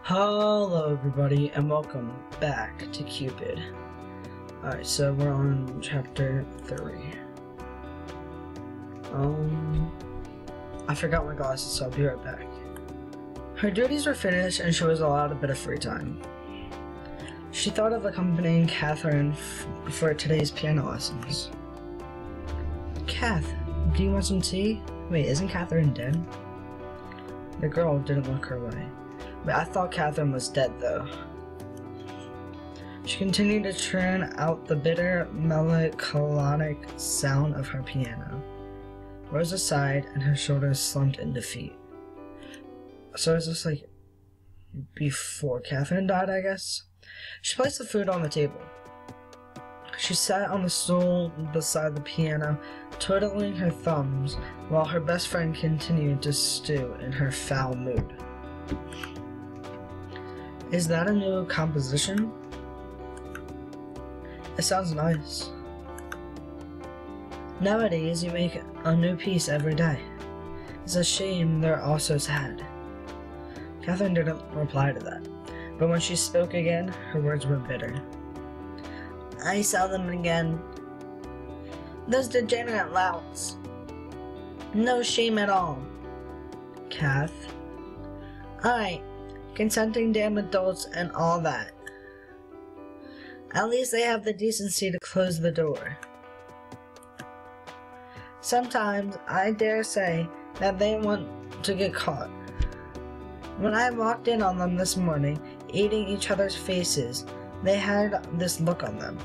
Hello everybody and welcome back to Cupid. Alright, so we're on chapter 3. I forgot my glasses, so I'll be right back. Her duties were finished and she was allowed a bit of free time. She thought of accompanying Catherine for today's piano lessons. Kath, do you want some tea? Wait, isn't Catherine dead? The girl didn't look her way. But I thought Catherine was dead, though. She continued to churn out the bitter, melancholic sound of her piano. Rosa sighed, and her shoulders slumped in defeat. So is this like before Catherine died, I guess? She placed the food on the table. She sat on the stool beside the piano, twiddling her thumbs, while her best friend continued to stew in her foul mood. Is that a new composition? It sounds nice. Nowadays, you make a new piece every day. It's a shame they're all so sad. Catherine didn't reply to that, but when she spoke again, her words were bitter. I saw them again. Those degenerate louts. No shame at all. Kath. Alright. Consenting damn adults and all that. At least they have the decency to close the door. Sometimes I dare say that they want to get caught. When I walked in on them this morning, eating each other's faces, they had this look on them,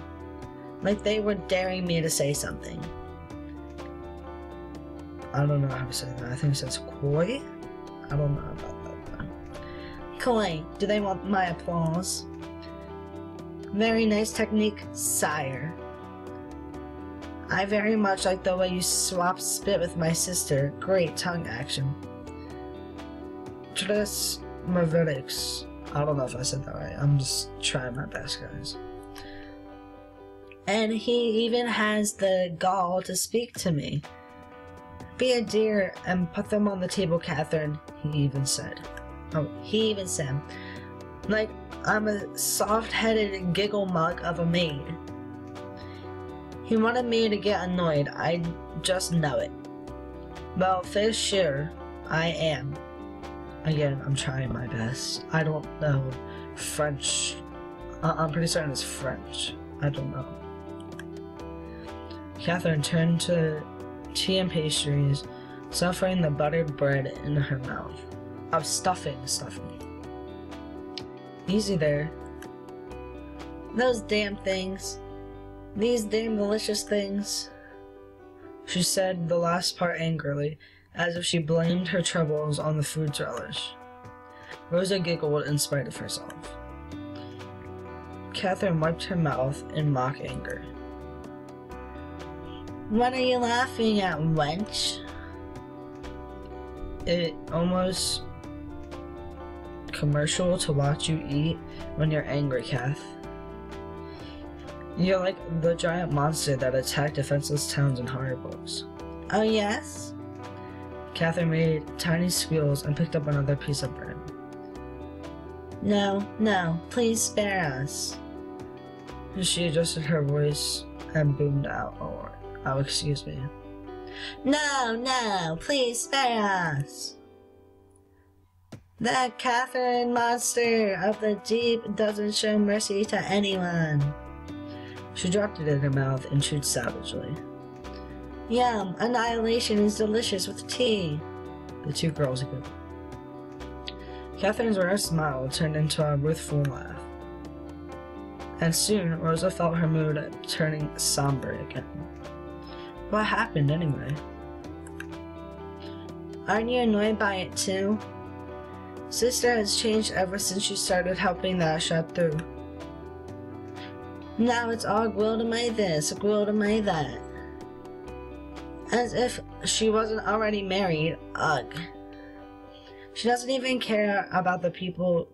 like they were daring me to say something. I don't know how to say that. I think it says coy? I don't know about that. Coy, do they want my applause? Very nice technique, sire. I very much like the way you swap spit with my sister. Great tongue action. Tris Mervidix. I don't know if I said that right. I'm just trying my best, guys. And he even has the gall to speak to me. Be a dear and put them on the table, Catherine, he even said. Oh, he even said, like I'm a soft-headed giggle mug of a maid. He wanted me to get annoyed, I just know it. Well, for sure, I am. Again, I'm trying my best. I don't know French. I'm pretty certain it's French. I don't know. Catherine turned to tea and pastries, suffering the buttered bread in her mouth. Of stuffing. Easy there. Those damn things. These damn delicious things. She said the last part angrily, as if she blamed her troubles on the food's relish. Rosa giggled in spite of herself. Catherine wiped her mouth in mock anger. What are you laughing at, wench? It almost commercial to watch you eat when you're angry, Kath. You're like the giant monster that attacked defenseless towns in horror books. Oh yes? Catherine made tiny squeals and picked up another piece of bread. No, please spare us. She adjusted her voice and boomed out, oh, excuse me. No, please spare us. That Catherine monster of the deep doesn't show mercy to anyone. She dropped it in her mouth and chewed savagely. Yum, annihilation is delicious with tea. The two girls agreed. Catherine's rare smile turned into a ruthful laugh. And soon, Rosa felt her mood turning somber again. What happened anyway? Aren't you annoyed by it too? Sister has changed ever since she started helping that chateau. Now it's all Gwilda May this, Gwilda May that. As if she wasn't already married, ugh. She doesn't even care about the people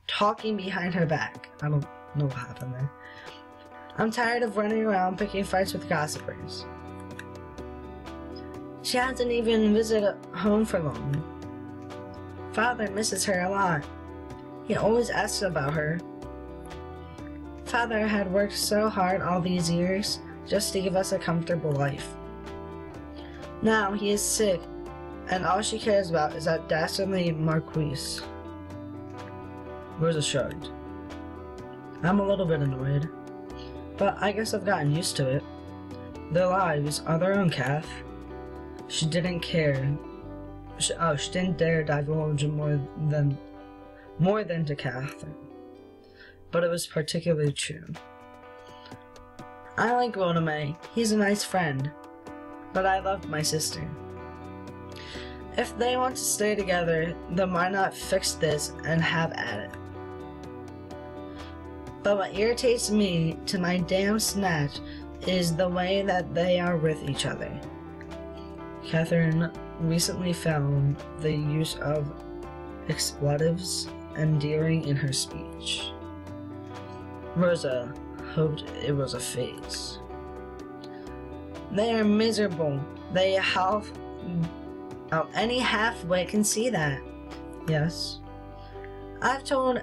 talking behind her back. I don't know what happened there. I'm tired of running around picking fights with gossipers. She hasn't even visited home for long. Father misses her a lot. He always asks about her. Father had worked so hard all these years just to give us a comfortable life. Now he is sick, and all she cares about is that dastardly Marquise. Rosa shrugged. I'm a little bit annoyed, but I guess I've gotten used to it. Their lives are their own, Kath. She didn't care. She didn't dare divulge more than to Catherine, but it was particularly true. I like May. He's a nice friend, but I love my sister. If they want to stay together, then why not fix this and have at it? But what irritates me to my damn snatch is the way that they are with each other. Catherine recently found the use of expletives endearing in her speech. Rosa hoped it was a phase. They are miserable. They have... Oh, any halfway can see that. Yes. I've told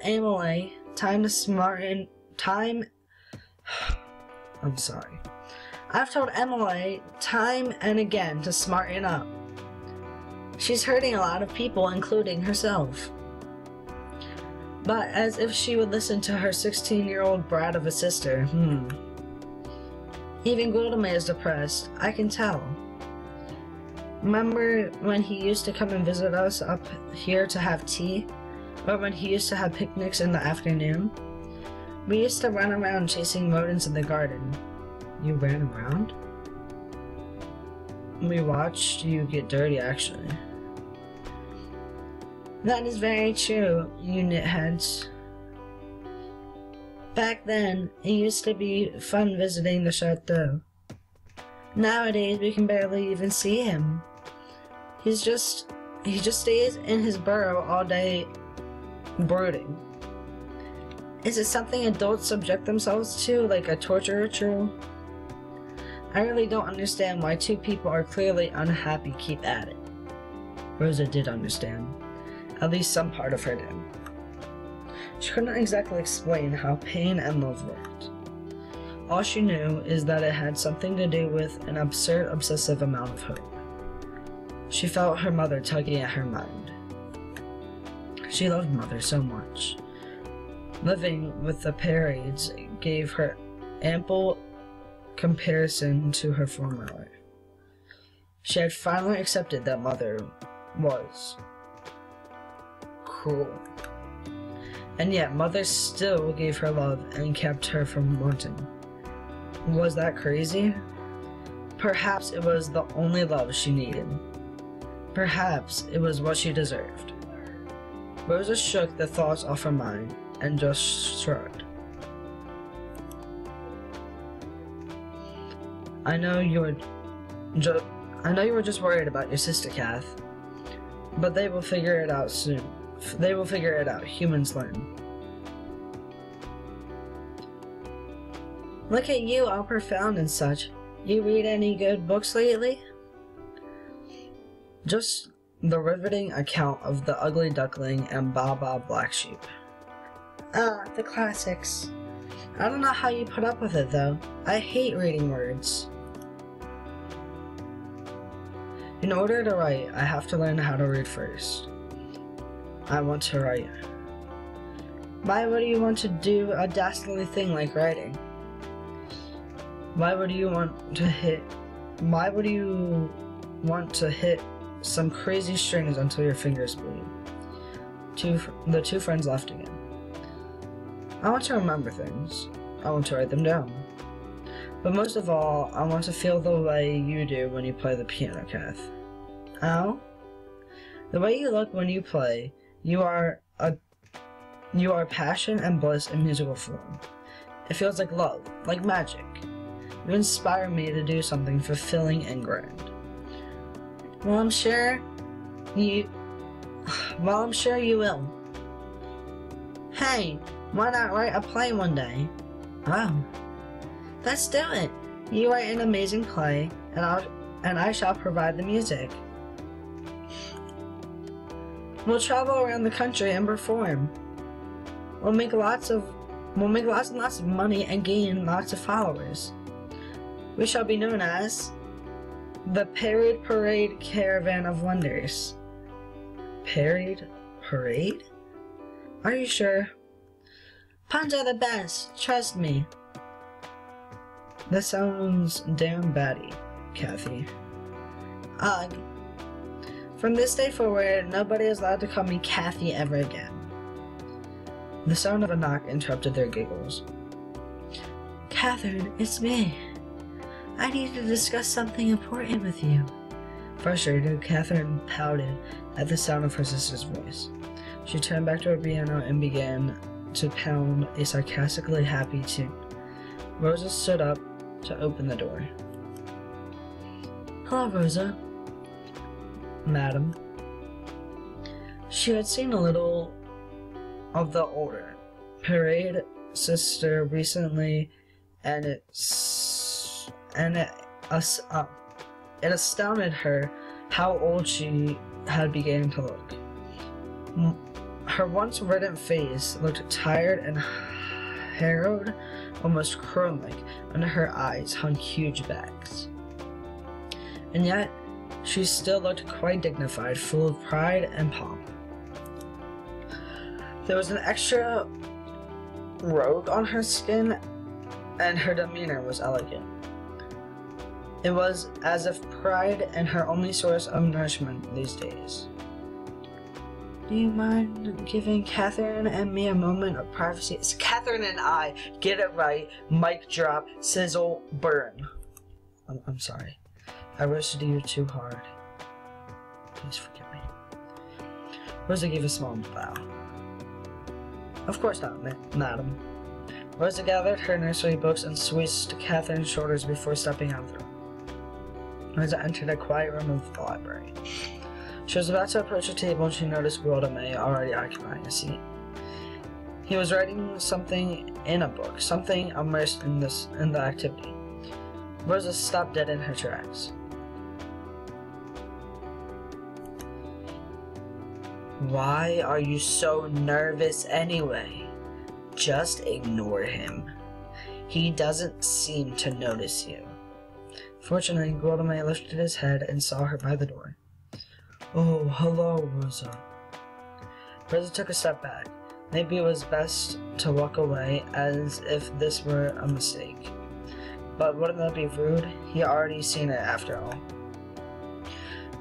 Emily I've told Emily time and again to smarten up. She's hurting a lot of people, including herself. But as if she would listen to her 16-year-old brat of a sister, Even Guldamer is depressed, I can tell. Remember when he used to come and visit us up here to have tea? Or when he used to have picnics in the afternoon? We used to run around chasing rodents in the garden. You ran around? We watched you get dirty, actually. That is very true, you knitheads. Back then, it used to be fun visiting the chateau. Nowadays, we can barely even see him. He just stays in his burrow all day, brooding. Is it something adults subject themselves to, like a torture ritual? I really don't understand why two people are clearly unhappy keep at it. Rosa did understand. At least some part of her did. She couldn't exactly explain how pain and love worked. All she knew is that it had something to do with an absurd, obsessive amount of hope. She felt her mother tugging at her mind. She loved Mother so much. Living with the Parades gave her ample comparison to her former life. She had finally accepted that Mother was cruel. And yet Mother still gave her love and kept her from wanting. Was that crazy? Perhaps it was the only love she needed. Perhaps it was what she deserved. Rosa shook the thoughts off her mind and just shrugged. I know you were just worried about your sister, Kath. But they will figure it out soon. They will figure it out. Humans learn. Look at you, all profound and such. You read any good books lately? Just the riveting account of The Ugly Duckling and Baa Black Sheep. Ah, the classics. I don't know how you put up with it, though. I hate reading words. In order to write, I have to learn how to read first. I want to write. Why would you want to do a dastardly thing like writing? Why would you want to hit some crazy strings until your fingers bleed? The two friends laughed again. I want to remember things. I want to write them down. But most of all, I want to feel the way you do when you play the piano, Kath. Oh? The way you look when you play, you are passion and bliss in musical form. It feels like love, like magic. You inspire me to do something fulfilling and grand. Well, I'm sure you will. Hey, why not write a play one day? Oh, let's do it. You write an amazing play, and I shall provide the music. We'll travel around the country and perform. We'll make lots and lots of money and gain lots of followers. We shall be known as the Parade Caravan of Wonders. Parade? Are you sure? Puns are the best, trust me. That sounds damn batty, Kathy. Ugh. From this day forward, nobody is allowed to call me Kathy ever again. The sound of a knock interrupted their giggles. Catherine, it's me. I need to discuss something important with you. Frustrated, Catherine pouted at the sound of her sister's voice. She turned back to her piano and began to pound a sarcastically happy tune. Rosa stood up to open the door. Hello, Rosa. Madam. She had seen a little of the older Parade sister recently, and it astounded her how old she had begun to look. Her once radiant face looked tired and harrowed, almost crone-like. Under her eyes hung huge bags. And yet, she still looked quite dignified, full of pride and pomp. There was an extra rogue on her skin, and her demeanor was elegant. It was as if pride and her only source of nourishment these days. Do you mind giving Catherine and me a moment of privacy? It's Catherine and I. Get it right. Mic drop. Sizzle. Burn. I'm sorry. I roasted you too hard. Please forgive me. Rosa gave a small bow. Of course not, madam. Rosa gathered her nursery books and switched to Catherine's shoulders before stepping out of the room. Rosa entered a quiet room of the library. She was about to approach the table when she noticed Guadame already occupying a seat. He was writing something in a book, something immersed in the activity. Rosa stopped dead in her tracks. Why are you so nervous anyway? Just ignore him. He doesn't seem to notice you. Fortunately, Guadame lifted his head and saw her by the door. Oh, hello, Rosa. Rosa took a step back. Maybe it was best to walk away, as if this were a mistake. But wouldn't that be rude? He had already seen it after all.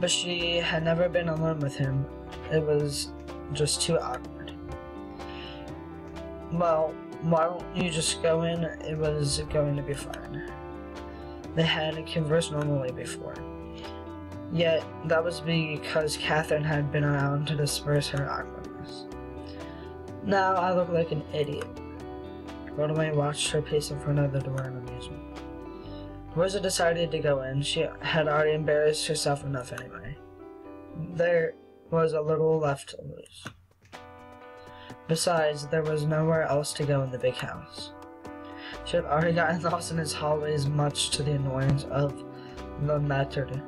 But she had never been alone with him. It was just too awkward. Well, why don't you just go in? It was going to be fine. They had conversed normally before. Yet, that was because Catherine had been around to disperse her awkwardness. Now I look like an idiot. Guadame watched her pace in front of the door in amusement. Rosa decided to go in. She had already embarrassed herself enough anyway. There was a little left to lose. Besides, there was nowhere else to go in the big house. She had already gotten lost in its hallways, much to the annoyance of the maître.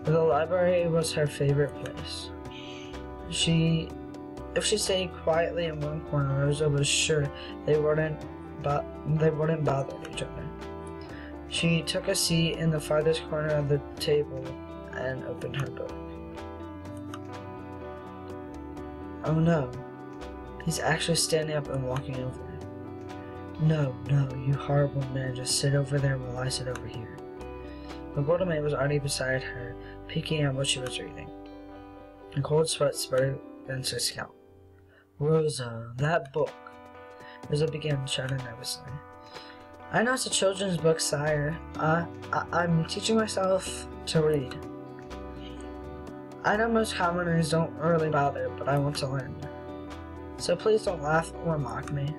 The library was her favorite place. If she stayed quietly in one corner, Rosa was sure they wouldn't bother each other. She took a seat in the farthest corner of the table and opened her book. Oh no, he's actually standing up and walking over. No, you horrible man, just sit over there while I sit over here. But Guadame was already beside her, peeking at what she was reading. A cold sweat spurted against her scalp. Rosa, that book. Rosa began shouting nervously. I know it's a children's book, sire. I'm teaching myself to read. I know most commoners don't really bother, but I want to learn. So please don't laugh or mock me.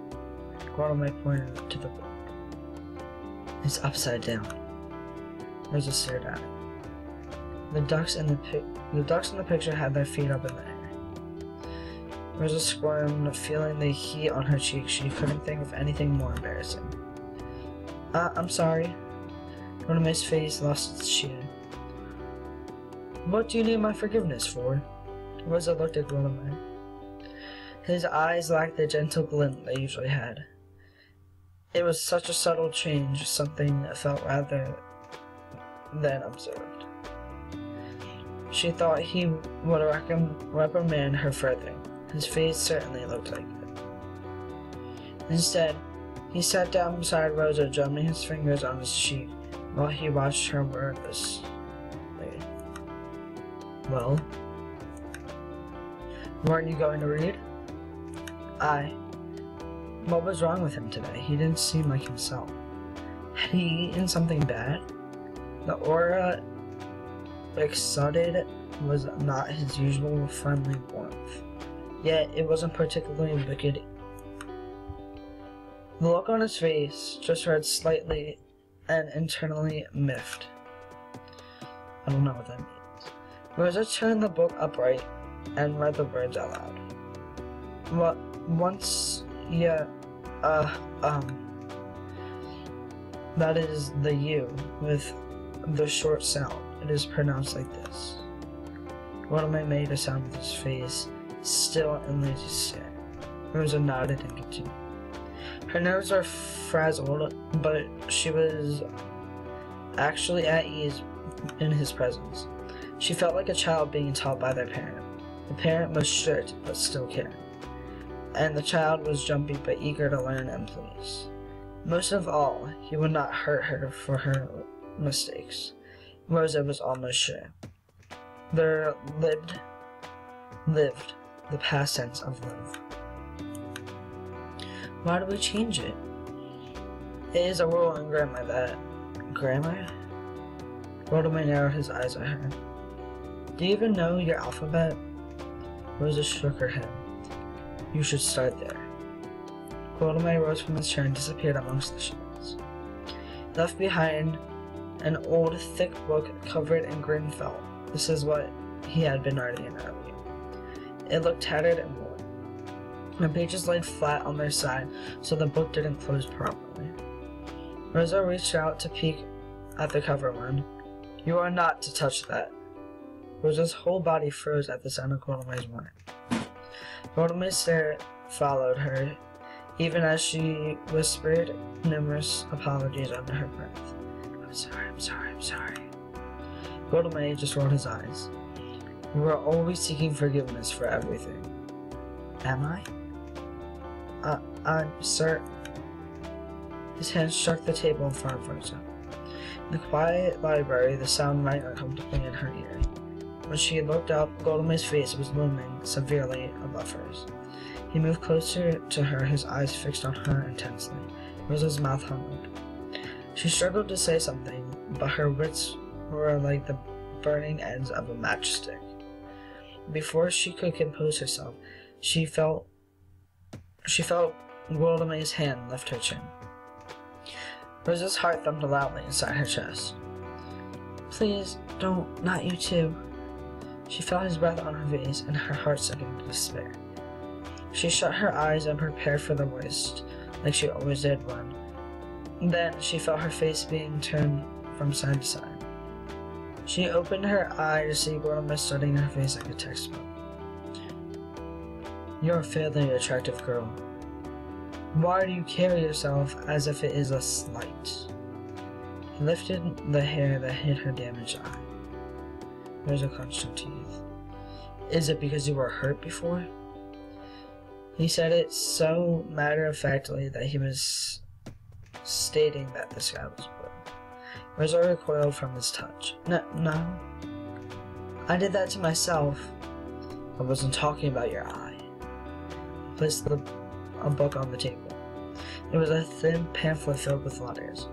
Guadame pointed to the book. It's upside down. Rosa stared at it. The ducks in the picture had their feet up in the air. Rosa squirmed, feeling the heat on her cheeks. She couldn't think of anything more embarrassing. I'm sorry. Guadame's face lost its cheer. What do you need my forgiveness for? Rosa looked at Guillermo. His eyes lacked the gentle glint they usually had. It was such a subtle change, something felt rather than observed. She thought he would reprimand her further. His face certainly looked like it. Instead, he sat down beside Rosa, drumming his fingers on his cheek while he watched her wordlessly. Well? Weren't you going to read? What was wrong with him today? He didn't seem like himself. Had he eaten something bad? The aura exuded was not his usual friendly warmth, yet it wasn't particularly wicked. The look on his face just read slightly and internally miffed. I don't know what that means. Rosa turned the book upright and read the words out loud. That is the U with the short sound. It is pronounced like this. Guillermo made a sound with his face still in lazy stare. Rosa nodded and continued. Her nerves were frazzled, but she was actually at ease in his presence. She felt like a child being taught by their parent. The parent was strict but still caring, and the child was jumpy but eager to learn and please. Most of all, he would not hurt her for her mistakes. Rosa was almost sure. There lived the past tense of live. Why do we change it? It is a rule in grammar that... Grammar? Guillermo narrowed his eyes at her. Do you even know your alphabet? Rosa shook her head. You should start there. Guillermo rose from his chair and disappeared amongst the shelves. Left behind an old, thick book covered in green felt. This is what he had been writing in earlier. It looked tattered and worn. The pages laid flat on their side, so the book didn't close properly. Rosa reached out to peek at the cover one. You are not to touch that. Rosa's whole body froze at the sound of Guillermo's word. Guillermo's stare followed her, even as she whispered numerous apologies under her breath. I'm sorry. Guillermo just rolled his eyes. You are always seeking forgiveness for everything. Am I? Sir. His hand struck the table in front of Rosa. In the quiet library, the sound rang uncomfortably in her ear. When she looked up, Guillermo's face was looming severely above hers. He moved closer to her, his eyes fixed on her intensely. Rosa's mouth hung. She struggled to say something, but her wits were like the burning ends of a matchstick. Before she could compose herself, she felt Guillermo's hand lift her chin. Rosa's heart thumped loudly inside her chest. Please, don't, not you too. She felt his breath on her face, and her heart sank into despair. She shut her eyes and prepared for the worst, like she always did when. Then she felt her face being turned from side to side. She opened her eye to see Guillermo studying her face like a textbook. You're a fairly attractive girl. Why do you carry yourself as if it is a slight? He lifted the hair that hid her damaged eye. Rosa clenched her teeth. Is it because you were hurt before? He said it so matter-of-factly that he was stating that the sky was blue. Rosa recoiled from his touch. No. I did that to myself. I wasn't talking about your eye. He placed a book on the table. It was a thin pamphlet filled with letters.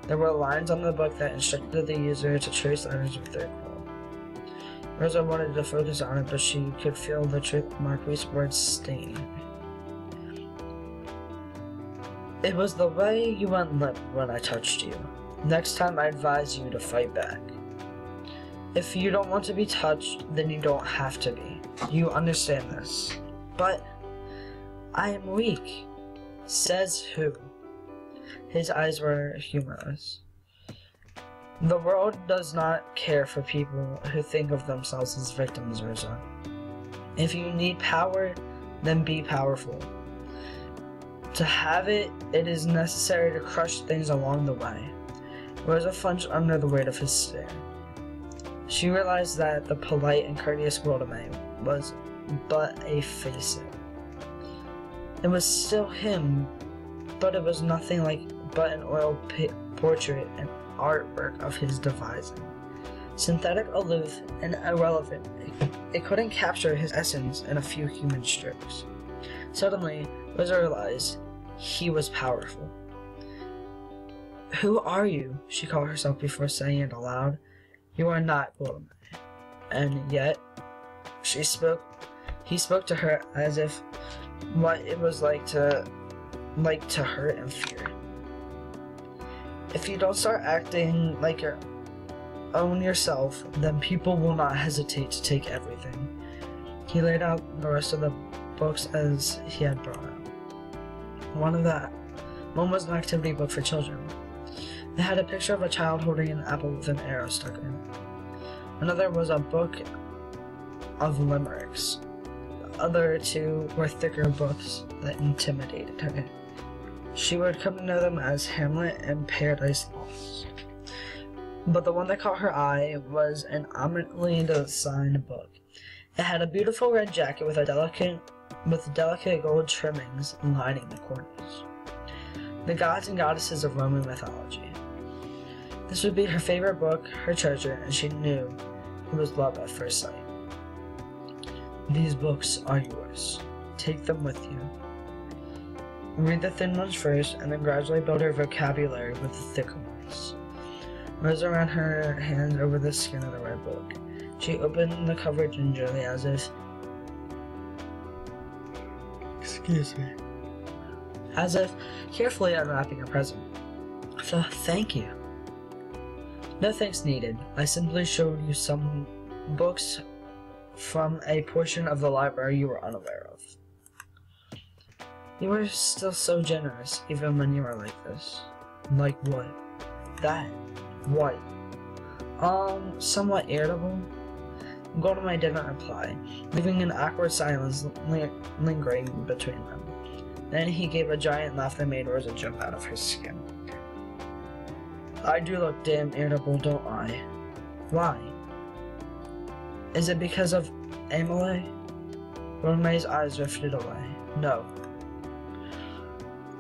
There were lines on the book that instructed the user to trace letters with their quill. Rosa wanted to focus on it, but she could feel the Marquis' words stinging her. It was the way you went limp when I touched you. Next time I advise you to fight back. If you don't want to be touched, then you don't have to be. You understand this. But I am weak. Says who? His eyes were humorless. The world does not care for people who think of themselves as victims, Rosa. If you need power, then be powerful. To have it, it is necessary to crush things along the way. Rosa flinched under the weight of his stare. She realized that the polite and courteous Golden was but a facet. It was still him, but it was nothing like but an oil portrait and artwork of his devising. Synthetic, aloof, and irrelevant, it couldn't capture his essence in a few human strokes. Suddenly, Rosa realized he was powerful. "Who are you?" she called herself before saying it aloud. "You are not Golden." And yet, he spoke to her as if what it was like to hurt and fear. If you don't start acting like your own yourself, then people will not hesitate to take everything. He laid out the rest of the books as he had brought out. One was an activity book for children. It had a picture of a child holding an apple with an arrow stuck in it. Another was a book of limericks. The other two were thicker books that intimidated her. She would come to know them as Hamlet and Paradise Lost. But the one that caught her eye was an ominously designed book. It had a beautiful red jacket with delicate gold trimmings lining the corners. The gods and goddesses of Roman mythology. This would be her favorite book, her treasure, and she knew it was love at first sight. "These books are yours. Take them with you. Read the thin ones first, and then gradually build her vocabulary with the thicker ones." Rosa ran her hands over the skin of the red book. She opened the cover gingerly as if carefully unwrapping a present. "Thank you." "No thanks needed. I simply showed you some books from a portion of the library you were unaware of." "You were still so generous, even when you were like this." "Like what?" "That. What?" Somewhat irritable. Golden didn't reply, leaving an awkward silence lingering between them. Then he gave a giant laugh that made Rosa jump out of her skin. "I do look damn irritable, don't I?" "Why? Is it because of Emily?" Golden's eyes drifted away. "No.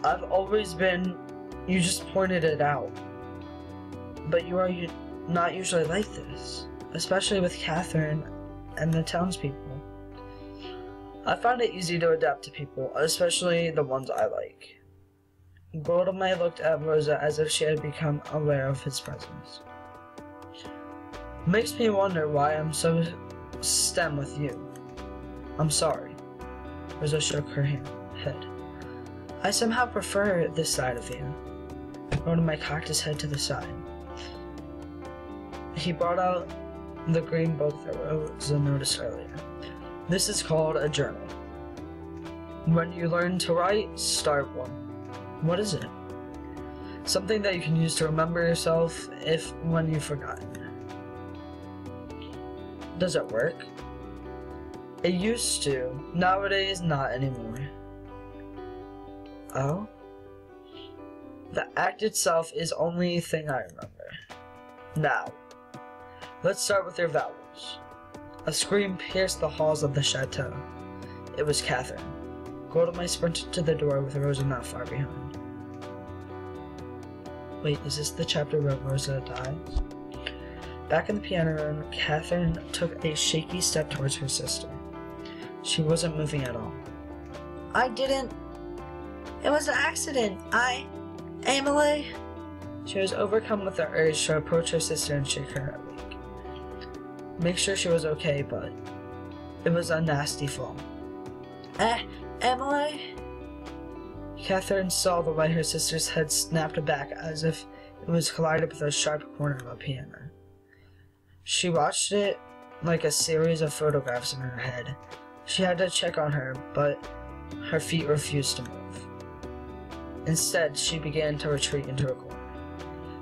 I've always been... You just pointed it out. But you are not usually like this, especially with Catherine and the townspeople. I find it easy to adapt to people, especially the ones I like." Golden looked at Rosa as if she had become aware of his presence. "Makes me wonder why I'm so stem with you. I'm sorry." Rosa shook her head. "I somehow prefer this side of you." Golden cocked his head to the side. He brought out the green book that Rosa noticed earlier. "This is called a journal. When you learn to write, start one." "What is it?" "Something that you can use to remember yourself when you've forgotten." "Does it work?" "It used to. Nowadays, not anymore." "Oh?" "The act itself is only thing I remember. Now, let's start with your vowels." A scream pierced the halls of the chateau. It was Catherine. Golden sprinted to the door with Rosa not far behind. Wait, is this the chapter where Rosa dies? Back in the piano room, Catherine took a shaky step towards her sister. She wasn't moving at all. "I didn't... It was an accident. Emily..." She was overcome with the urge to approach her sister and shake her awake. Make sure she was okay, but it was a nasty fall. Emily?" Catherine saw the way her sister's head snapped back as if it was collided with a sharp corner of a piano. She watched it like a series of photographs in her head. She had to check on her, but her feet refused to move. Instead, she began to retreat into a corner.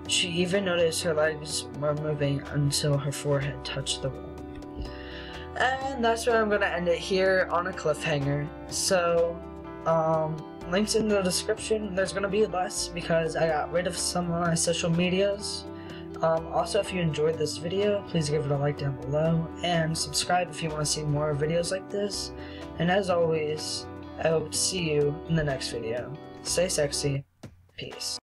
She even noticed her legs were moving until her forehead touched the wall. And that's where I'm gonna end it here on a cliffhanger. So, links in the description. There's gonna be less because I got rid of some of my social medias. Also, if you enjoyed this video, please give it a like down below and subscribe if you want to see more videos like this. And as always, I hope to see you in the next video. Stay sexy. Peace.